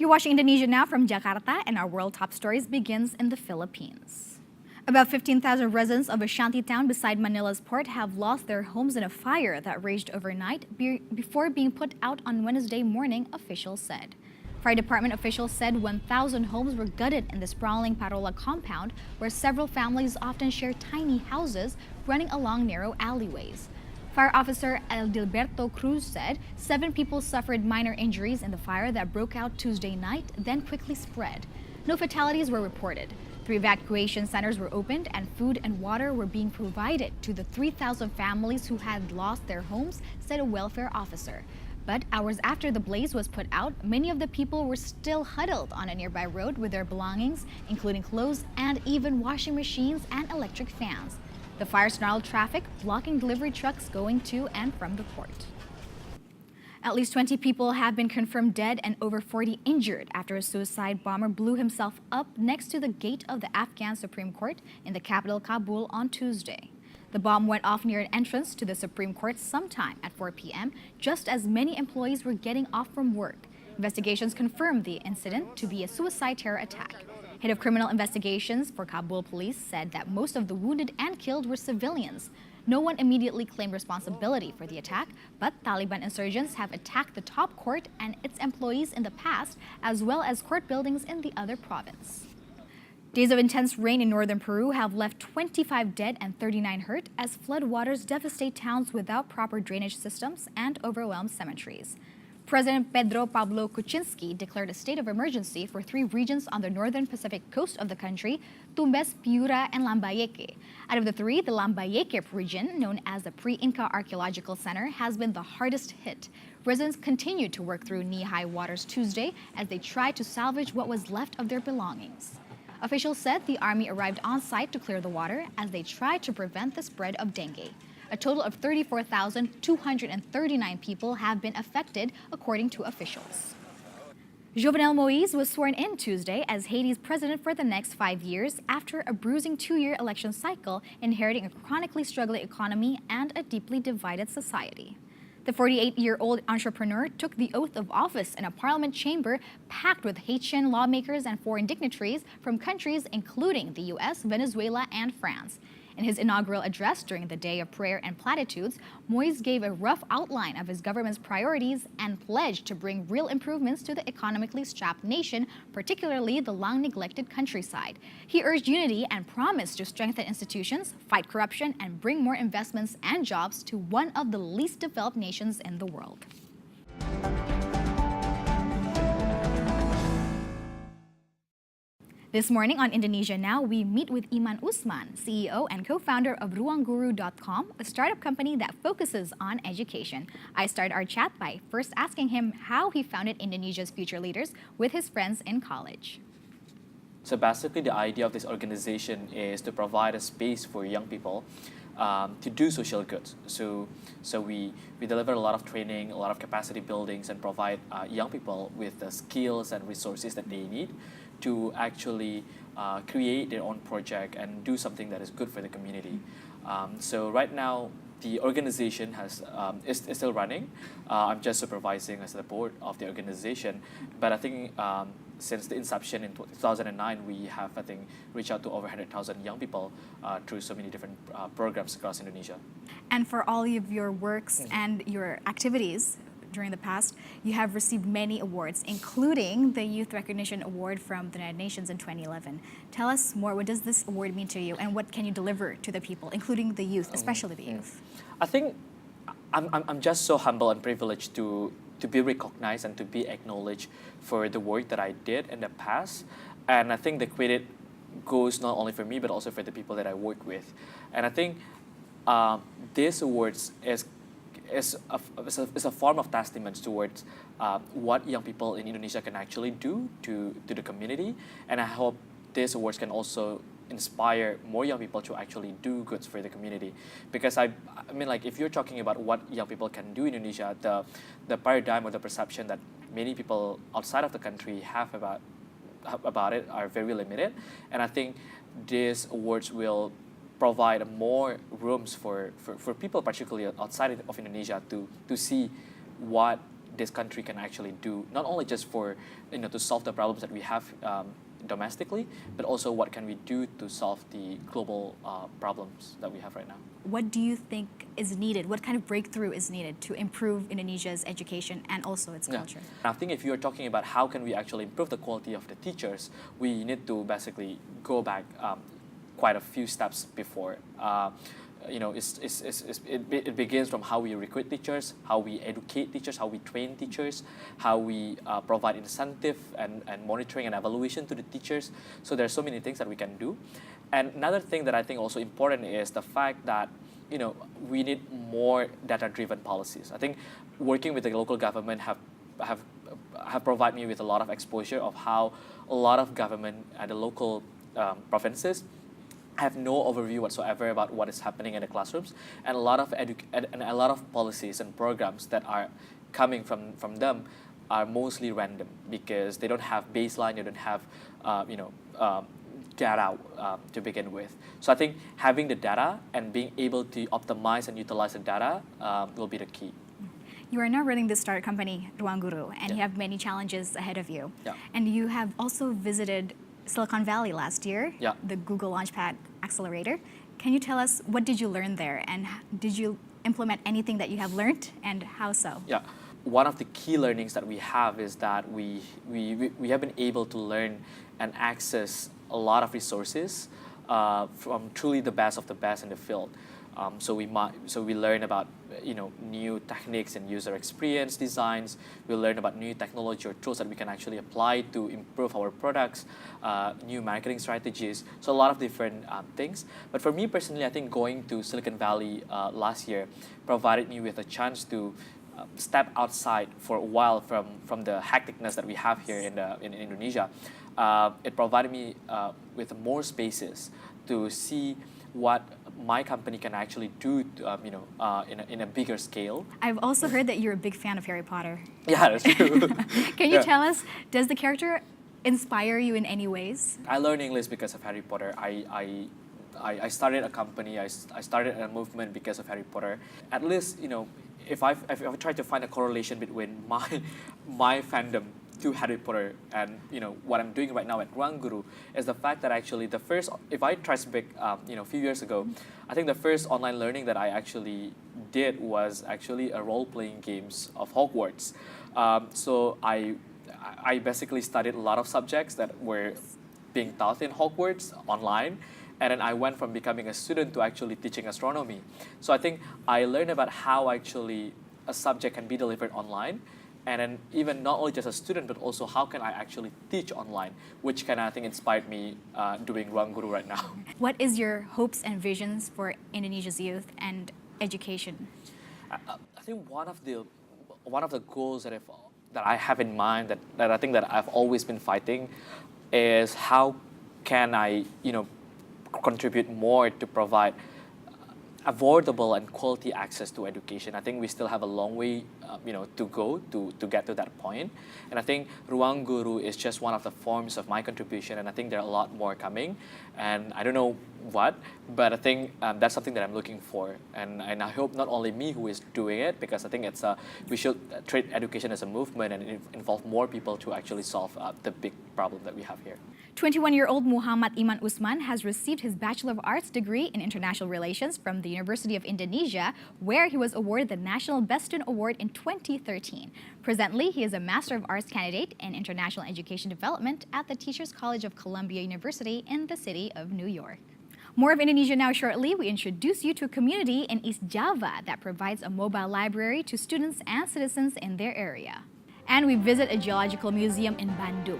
You're watching Indonesia Now from Jakarta, and our world top stories begins in the Philippines. About 15,000 residents of a Shantytown beside Manila's port have lost their homes in a fire that raged overnight before being put out on Wednesday morning, officials said. Fire department officials said 1,000 homes were gutted in the sprawling Parola compound, where several families often share tiny houses running along narrow alleyways. Fire officer Adilberto Cruz said 7 people suffered minor injuries in the fire that broke out Tuesday night, then quickly spread. No fatalities were reported. 3 evacuation centers were opened and food and water were being provided to the 3,000 families who had lost their homes, said a welfare officer. But hours after the blaze was put out, many of the people were still huddled on a nearby road with their belongings, including clothes and even washing machines and electric fans. The fire snarled traffic, blocking delivery trucks going to and from the port. At least 20 people have been confirmed dead and over 40 injured after a suicide bomber blew himself up next to the gate of the Afghan Supreme Court in the capital Kabul on Tuesday. The bomb went off near an entrance to the Supreme Court sometime at 4 p.m., just as many employees were getting off from work. Investigations confirmed the incident to be a suicide terror attack. Head of Criminal Investigations for Kabul police said that most of the wounded and killed were civilians. No one immediately claimed responsibility for the attack, but Taliban insurgents have attacked the top court and its employees in the past, as well as court buildings in the other province. Days of intense rain in northern Peru have left 25 dead and 39 hurt as floodwaters devastate towns without proper drainage systems and overwhelm cemeteries. President Pedro Pablo Kuczynski declared a state of emergency for 3 regions on the northern Pacific coast of the country, Tumbes, Piura, and Lambayeque. Out of the 3, the Lambayeque region, known as the Pre-Inca Archaeological Center, has been the hardest hit. Residents continued to work through knee-high waters Tuesday as they tried to salvage what was left of their belongings. Officials said the army arrived on site to clear the water as they tried to prevent the spread of dengue. A total of 34,239 people have been affected, according to officials. Jovenel Moise was sworn in Tuesday as Haiti's president for the next 5 years after a bruising 2-year election cycle, inheriting a chronically struggling economy and a deeply divided society. The 48-year-old entrepreneur took the oath of office in a parliament chamber packed with Haitian lawmakers and foreign dignitaries from countries including the U.S., Venezuela, and France. In his inaugural address during the Day of Prayer and Platitudes, Moise gave a rough outline of his government's priorities and pledged to bring real improvements to the economically strapped nation, particularly the long-neglected countryside. He urged unity and promised to strengthen institutions, fight corruption, and bring more investments and jobs to one of the least developed nations in the world. This morning on Indonesia Now, we meet with Iman Usman, CEO and co-founder of ruangguru.com, a startup company that focuses on education. I started our chat by first asking him how he founded Indonesia's future leaders with his friends in college. So basically the idea of this organization is to provide a space for young people to do social good. So we deliver a lot of training, a lot of capacity buildings, and provide young people with the skills and resources that they need to actually create their own project and do something that is good for the community. So right now, the organization is still running. I'm just supervising as the board of the organization, but I think since the inception in 2009, we have, I think, reached out to over 100,000 young people through so many different programs across Indonesia. And for all of your works and your activities during the past, you have received many awards, including the Youth Recognition Award from the United Nations in 2011. Tell us more, what does this award mean to you, and what can you deliver to the people, including the youth, especially the youth? I think I'm just so humble and privileged to be recognized and to be acknowledged for the work that I did in the past. And I think the credit goes not only for me, but also for the people that I work with. And I think this awards is a form of testament towards what young people in Indonesia can actually do to the community. And I hope this awards can also inspire more young people to actually do good for the community. Because I mean, like, if you're talking about what young people can do in Indonesia, the paradigm or the perception that many people outside of the country have about it are very limited. And I think these awards will provide more rooms for people, particularly outside of Indonesia, to see what this country can actually do, not only just for, to solve the problems that we have domestically, but also what can we do to solve the global problems that we have right now. What do you think is needed? What kind of breakthrough is needed to improve Indonesia's education and also its culture? I think if you're talking about how can we actually improve the quality of the teachers, we need to basically go back quite a few steps before. It begins from how we recruit teachers, how we educate teachers, how we train teachers, how we provide incentive and monitoring and evaluation to the teachers. So there's so many things that we can do. And another thing that I think also important is the fact that we need more data-driven policies. I think working with the local government have provided me with a lot of exposure of how a lot of government at the local provinces have no overview whatsoever about what is happening in the classrooms, and a lot of policies and programs that are coming from them are mostly random because they don't have baseline, they don't have data to begin with. So I think having the data and being able to optimize and utilize the data will be the key. You are now running this startup company, Ruang Guru, and you have many challenges ahead of you. And you have also visited Silicon Valley last year, the Google Launchpad Accelerator. Can you tell us what did you learn there, and did you implement anything that you have learned, and how so? One of the key learnings that we have is that we have been able to learn and access a lot of resources from truly the best of the best in the field. So we learn about new techniques and user experience designs. We learn about new technology or tools that we can actually apply to improve our products, new marketing strategies. So a lot of different things. But for me personally, I think going to Silicon Valley last year provided me with a chance to step outside for a while from the hecticness that we have here in Indonesia. It provided me with more spaces to see what my company can actually do, in a bigger scale. I've also heard that you're a big fan of Harry Potter. Yeah, that's true. Can you tell us, does the character inspire you in any ways? I learned English because of Harry Potter. I started a company, I started a movement because of Harry Potter. At least, if I try to find a correlation between my fandom to Harry Potter and what I'm doing right now at Ruang Guru is the fact that actually if I trace back a few years ago, I think the first online learning that I actually did was actually a role-playing games of Hogwarts. So I basically studied a lot of subjects that were being taught in Hogwarts online. And then I went from becoming a student to actually teaching astronomy. So I think I learned about how actually a subject can be delivered online. And then even not only just a student, but also how can I actually teach online, which I think inspired me doing Ruang Guru right now. What is your hopes and visions for Indonesia's youth and education? I think one of the goals that I have in mind that I think that I've always been fighting is how can I contribute more to provide affordable and quality access to education. I think we still have a long way, to go to get to that point. And I think Ruang Guru is just one of the forms of my contribution, and I think there are a lot more coming. And I don't know what, but I think that's something that I'm looking for. And I hope not only me who is doing it, because I think we should treat education as a movement and involve more people to actually solve the big problem that we have here. 21-year-old Muhammad Iman Usman has received his Bachelor of Arts degree in International Relations from the University of Indonesia, where he was awarded the National Best Student Award in 2013. Presently, he is a Master of Arts candidate in International Education Development at the Teachers College of Columbia University in the city of New York. More of Indonesia now shortly. We introduce you to a community in East Java that provides a mobile library to students and citizens in their area. And we visit a geological museum in Bandung.